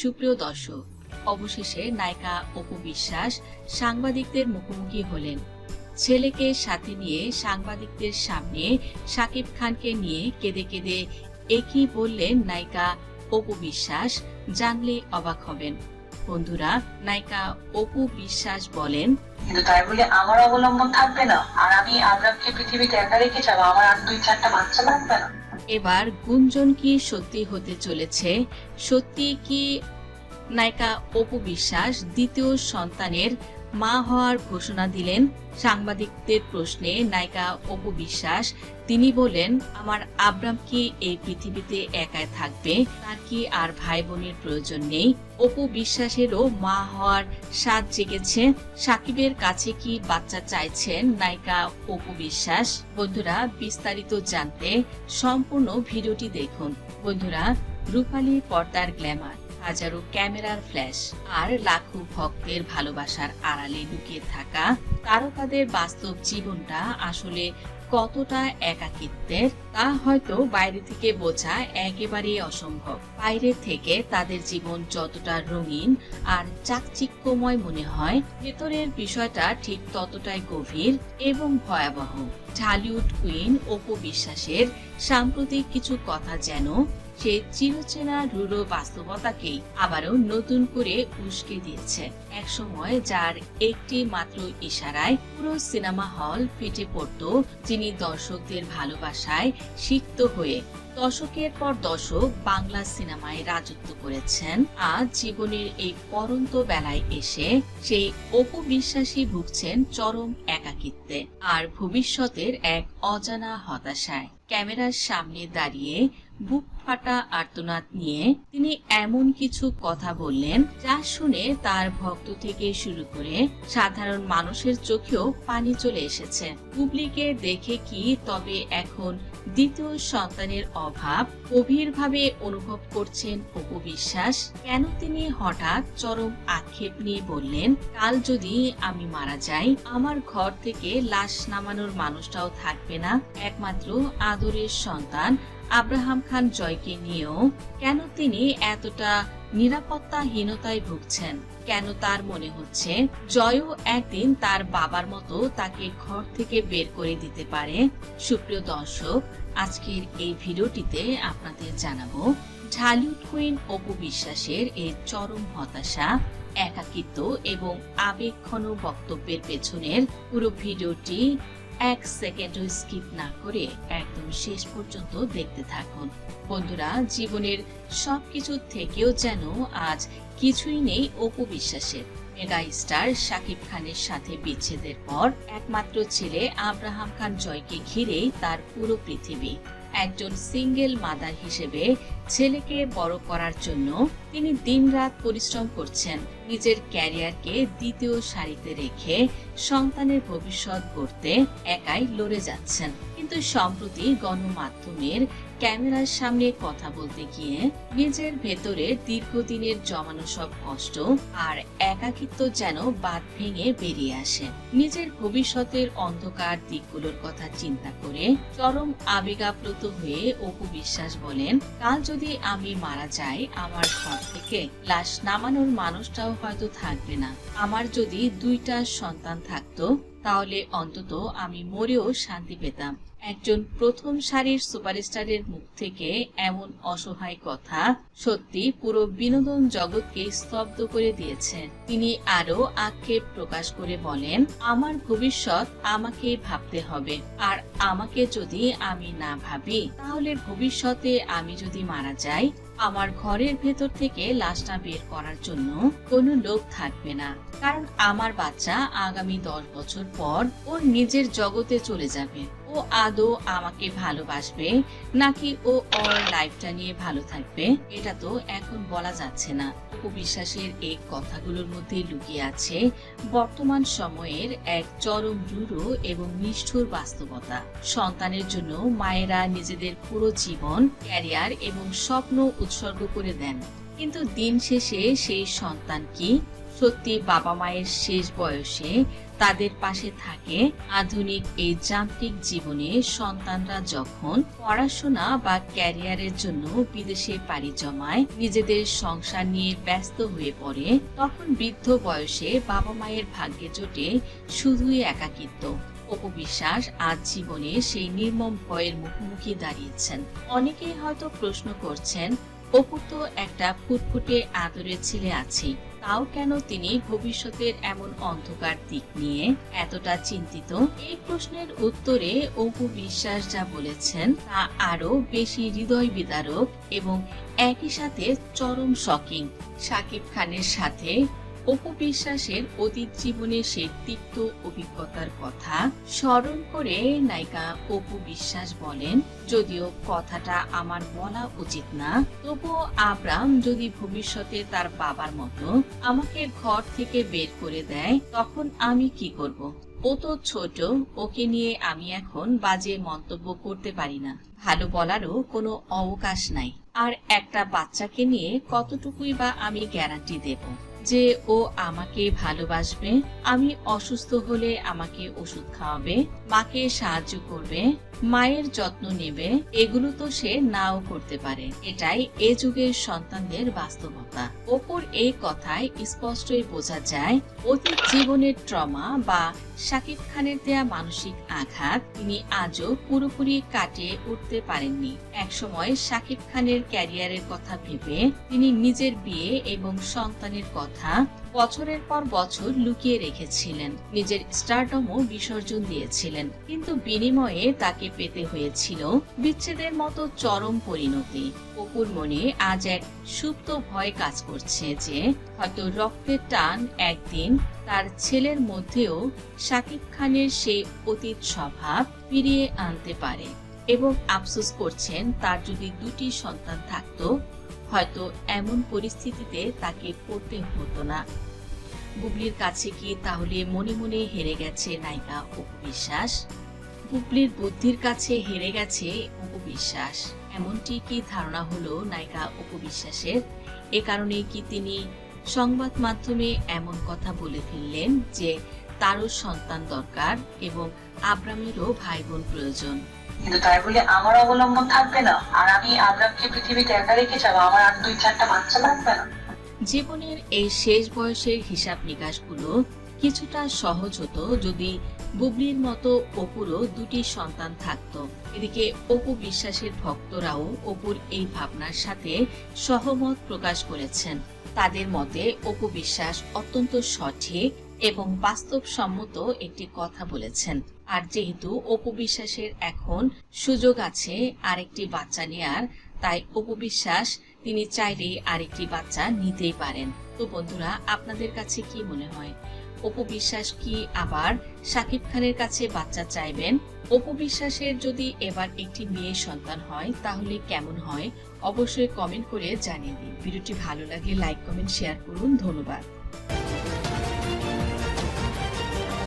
সুপ্রিয় দর্শক, অবশেষে নায়িকা অপু বিশ্বাস সাংবাদিকদের মুখোমুখি হলেন। ছেলেকে সাথে নিয়ে সাংবাদিকদের সামনে শাকিব খানকে নিয়ে কেঁদে কেঁদে একই বললেন নায়িকা অপু বিশ্বাস, জানলে অবাক হবেন। বন্ধুরা, নায়িকা অপু বিশ্বাস বলেন, কিন্তু তাই বলে আমার অবলম্বন থাকবে না, আর আমি আবরামকে পৃথিবীতে একা রেখে যাবো, আমার আর 2-4টা বাচ্চা লাগবে না। এবার গুঞ্জন কি সত্যি হতে চলেছে? সত্যি কি নায়িকা অপু বিশ্বাস দ্বিতীয় সন্তানের মা হওয়ার ঘোষণা দিলেন? সাংবাদিকদের প্রশ্নে নায়িকা অপু বিশ্বাস তিনি বলেন, আমার আব্রাম কি এই পৃথিবীতে একাই থাকবে? তার কি আর ভাই বোনের প্রয়োজন নেই? অপু বিশ্বাসেরও মা হওয়ার স্বাদ জেগেছে। সাকিবের কাছে কি বাচ্চা চাইছেন নায়িকা অপু বিশ্বাস? বন্ধুরা, বিস্তারিত জানতে সম্পূর্ণ ভিডিওটি দেখুন। বন্ধুরা, রূপালী পর্দার গ্ল্যামার, হাজারো ক্যামেরার ফ্ল্যাশ আর লাখো ভক্তের ভালোবাসার আড়ালে লুকিয়ে থাকা তারকাদের বাস্তব জীবনটা আসলে কতটা একাকিত্বের তা হয়তো বাইরে থেকে বোঝা একেবারেই অসম্ভব। বাইরে থেকে তাদের জীবন যতটা রঙিন আর চাকচিক্যময় মনে হয়, ভেতরের বিষয়টা ঠিক ততটাই গভীর এবং ভয়াবহ। ঢালিউড কুইন অপু বিশ্বাসের সাম্প্রতিক কিছু কথা যেন সে চিরচেনা রূঢ় বাস্তবতাকেই আবারও নতুন করে উস্কে দিয়েছে। একসময় যার একটি মাত্র ইশারায় পুরো সিনেমা হল ফেটে পড়ত, যিনি দর্শকদের ভালোবাসায় সিক্ত হয়ে দশকের পর দশক বাংলা সিনেমায় রাজত্ব করেছেন, আজ জীবনের এই পরন্ত বেলায় এসে সেই অপু বিশ্বাসী ভুগছেন চরম একাকিত্বে আর ভবিষ্যতের এক অজানা হতাশায়। ক্যামেরার সামনে দাঁড়িয়ে বুক ফাটা আর্তনাদ নিয়ে তিনি এমন কিছু কথা বললেন যা শুনে তার ভক্ত থেকে শুরু করে সাধারণ মানুষের চোখেও পানি চলে এসেছে। পুবলিকে দেখে কি তবে এখন দ্বিতীয় সন্তানের অভাব গভীরভাবে অনুভব করছেন অপু বিশ্বাস? কেন তিনি হঠাৎ চরম আক্ষেপ নিয়ে বললেন, কাল যদি আমি মারা যাই, আমার ঘর থেকে লাশ নামানোর মানুষটাও থাকবে না? একমাত্র আদরের সন্তান আব্রাহাম খান জয়কে নিয়েও কেন তিনি এতটা নিরাপত্তাহীনতায় ভুগছেন? কেন তার মনে হচ্ছে জয়ও একদিন তার বাবার মতো তাকে ঘর থেকে বের করে দিতে পারে? সুপ্রিয় দর্শক, আজকের এই ভিডিওটিতে আপনাদের জানাবো ঢালিউড কুইন অপু বিশ্বাসের এই চরম হতাশা, একাকিত্ব এবং আবেগঘন বক্তব্যের পেছনের পুরো ভিডিওটি এক সেকেন্ডও স্কিপ না করে একদম শেষ পর্যন্ত দেখতে থাকুন। বন্ধুরা, জীবনের সবকিছু থেকেও যেন আজ কিছুই নেই অপু বিশ্বাসের। মেগা স্টার শাকিব খানের সাথে বিচ্ছেদের পর একমাত্র ছেলে আব্রাহাম খান জয়কে ঘিরেই তার পুরো পৃথিবী। একজন সিঙ্গেল মাদার হিসেবে ছেলেকে বড় করার জন্য তিনি দিনরাত পরিশ্রম করছেন। নিজের ক্যারিয়ারকে দ্বিতীয় সারিতে রেখে সন্তানের ভবিষ্যৎ গড়তে একাই লড়ে যাচ্ছেন। কিন্তু সম্প্রতি গণমাধ্যমের ক্যামেরার সামনে কথা বলতে গিয়ে নিজের ভেতরে দীর্ঘদিনের জমানো সব কষ্ট আর একাকিত্ব যেন বাঁধ ভেঙে বেরিয়ে আসে। নিজের ভবিষ্যতের অন্ধকার দিকগুলোর কথা চিন্তা করে চরম আবেগাপ্লুত হয়ে অপু বিশ্বাস বলেন, কাল যদি আমি মারা যাই, আমার ঘর থেকে লাশ নামানোর মানুষটাও হয়তো থাকবে না। আমার যদি 2টা সন্তান থাকতো, তাহলে অন্তত আমি মরেও শান্তি পেতাম। একজন প্রথম সারির সুপারস্টারের মুখ থেকে এমন অসহায় কথা সত্যি পুরো বিনোদন জগৎকে স্তব্ধ করে দিয়েছে। তিনি আরো আক্ষেপ প্রকাশ করে বলেন, আমার ভবিষ্যৎ আমাকে ভাবতে হবে, আর আমাকে যদি আমি না ভাবি, তাহলে ভবিষ্যতে আমি যদি মারা যাই, আমার ঘরের ভেতর থেকে লাশটা বের করার জন্য কোনো লোক থাকবে না। কারণ আমার বাচ্চা আগামী 10 বছর পর ওর নিজের জগতে চলে যাবে। ও আদৌ আমাকে ভালোবাসবে নাকি ও ওর লাইফটা নিয়ে ভালো থাকবে, এটা তো এখন বলা যাচ্ছে না। অপু বিশ্বাসের এই কথাগুলোর মধ্যে লুকিয়ে আছে বর্তমান সময়ের এক চরম রূঢ় এবং নিষ্ঠুর বাস্তবতা। সন্তানের জন্য মায়েরা নিজেদের পুরো জীবন, ক্যারিয়ার এবং স্বপ্ন উৎসর্গ করে দেন, কিন্তু দিন শেষে সেই সন্তান কি সত্যি বাবা মায়ের শেষ বয়সে তাদের পাশে থাকে। আধুনিক এই যান্ত্রিক জীবনে সন্তানরা যখন পড়াশোনা বা ক্যারিয়ারের জন্য বিদেশে পাড়ি জমায়, নিজেদের সংসার নিয়ে ব্যস্ত হয়ে পড়ে, তখন বৃদ্ধ বয়সে বাবা মায়ের ভাগ্যে জোটে শুধুই একাকিত্ব। অপু বিশ্বাস আজ জীবনে সেই নির্মম ভয়ের মুখোমুখি দাঁড়িয়েছেন। অনেকেই হয়তো প্রশ্ন করছেন, অপু তো একটা ফুটফুটে আদরের ছেলে আছে, তাও কেন তিনি ভবিষ্যতের এমন অন্ধকার দিক নিয়ে এতটা চিন্তিত? এই প্রশ্নের উত্তরে অপু বিশ্বাস যা বলেছেন তা আরো বেশি হৃদয় বিদারক এবং একই সাথে চরম শকিং। শাকিব খানের সাথে অপু বিশ্বাসের অতীত জীবনে সেই তিক্ত অভিজ্ঞতার কথা স্মরণ করে নায়িকা অপু বিশ্বাস বলেন, যদিও কথাটা আমার বলা উচিত না, তবুও আব্রাম যদি ভবিষ্যতে তার বাবার মতো আমাকে ঘর থেকে বের করে দেয়, তখন আমি কি করব? ও তো ছোট, ওকে নিয়ে আমি এখন বাজে মন্তব্য করতে পারি না। ভালো বলারও কোনো অবকাশ নাই। আর একটা বাচ্চাকে নিয়ে কতটুকুই বা আমি গ্যারান্টি দেব যে ও আমাকে ভালোবাসবে, আমি অসুস্থ হলে আমাকে ওষুধ খাওয়াবে, মাকে সাহায্য করবে, মায়ের যত্ন নেবে? এগুলো তো সে নাও করতে পারে। এটাই এ যুগের সন্তানদের বাস্তবতা। অপুর এই কথায় স্পষ্টই বোঝা যায় অতীত জীবনের ট্রমা বা শাকিব খানের দেয়া মানসিক আঘাত তিনি আজও পুরোপুরি কাটিয়ে উঠতে পারেননি। একসময় শাকিব খানের ক্যারিয়ারের কথা ভেবে তিনি নিজের বিয়ে এবং সন্তানের কথা বছরের পর বছর লুকিয়ে রেখেছিলেন, নিজের স্টারডমও বিসর্জন দিয়েছিলেন, কিন্তু বিনিময়ে তাকে পেতে হয়েছিল বিচ্ছেদের মতো চরম পরিণতি। অপুর মনে আজ এক সুপ্ত ভয় কাজ করছে যে হয়তো রক্তের টান একদিন তার ছেলের মধ্যেও শাকিব খানের সেই অতীত স্বভাব ফিরিয়ে আনতে পারে, এবং আফসোস করছেন তার যদি দুটি সন্তান থাকতো হয়তো এমন পরিস্থিতিতে তাকে পড়তে হতো না। বুবলির কাছে কি তাহলে মনে মনে হেরে গেছে নায়িকা অপু বিশ্বাস? বুবলির বুদ্ধির কাছে হেরে গেছে অপু বিশ্বাস, এমনটি কি ধারণা হলো নায়িকা অপু বিশ্বাসের? এ কারণে কি তিনি সংবাদ মাধ্যমে এমন কথা বলে ফেললেন যে তারও সন্তান দরকার এবং আব্রামেরও ভাই বোন প্রয়োজন? কিন্তু তাই বলে আমার অবলম্বন থাকবে না, আর আমি আব্রামকে পৃথিবীতে একা রেখে যাবো, আমার আর 2-4টা বাচ্চা লাগবে না? জীবনের এই শেষ বয়সের হিসাব নিকাশগুলো কিছুটা সহজ হতো যদি বুবলির মতো অপুরও দুটি সন্তান থাকতো। এদিকে অপু বিশ্বাসের ভক্তরাও অপুর এই ভাবনার সাথে সহমত প্রকাশ করেছেন। তাদের মতে অপু বিশ্বাস অত্যন্ত সঠিক এবং বাস্তবসম্মত একটি কথা বলেছেন। আর যেহেতু অপু বিশ্বাসের এখন সুযোগ আছে আরেকটি বাচ্চা নেয়ার, তাই অপু বিশ্বাস তিনি চাইলে আরেকটি বাচ্চা নিতেই পারেন। তো বন্ধুরা, আপনাদের কাছে কি মনে হয়, অপু বিশ্বাস কি আবার শাকিব খানের কাছে বাচ্চা চাইবেন? অপু বিশ্বাসের যদি এবার একটি মেয়ে সন্তান হয় তাহলে কেমন হয় অবশ্যই কমেন্ট করে জানিয়ে দিন। ভিডিওটি ভালো লাগলে লাইক, কমেন্ট, শেয়ার করুন। ধন্যবাদ।